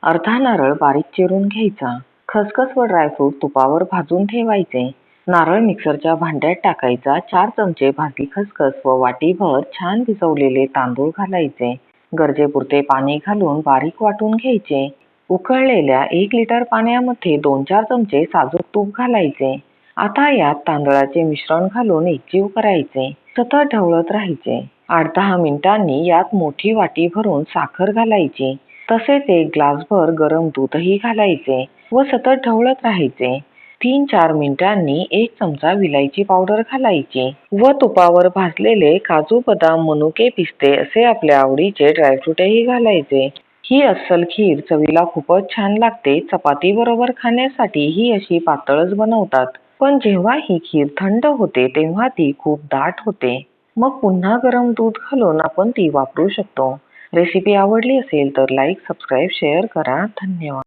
अर्धा नारळ बारीक चिरून घ्यायचा. खसखस व ड्रायफ्रूट तुपावर भाजून ठेवायचे. नारळ मिक्सरच्या भांड्यात टाकायचा. 4 चमचे भाजली खसखस व वाटीभर छान भिजवलेले तांदूळ घालायचे. गरजेपुरते पाणी घालून बारीक वाटून घ्यायचे. उकळलेल्या 1 लिटर पाण्यामध्ये 2-4 चमचे साजूक तूप घालायचे. आता यात तांदळाचे मिश्रण घालून एकजीव करायचे. सतत ढवळत राहायचे. 8-10 मिनिटांनी यात मोठी वाटी भरून साखर घालायची. तसेच 1 ग्लासभर गरम दूधही घालायचे व सतत ढवळत राहायचे. 3-4 मिनिटांनी 1 चमचा विलायची पावडर घालायची व तुपावर भाजलेले काजू, बदाम, मनुके, पिस्ते असे आपल्या आवडीचे ड्रायफ्रूटही घालायचे. ही अस्सल खीर चवीला खूपच छान लागते. चपाती बरोबर खाण्यासाठी ही अशी पातळच बनवतात, पण जेव्हा ही खीर थंड होते तेव्हा ती खूप दाट होते. मग पुन्हा गरम दूध घालून आपण ती वापरू शकतो. रेसिपी आवडली असेल तर लाईक, सबस्क्राईब, शेअर करा. धन्यवाद.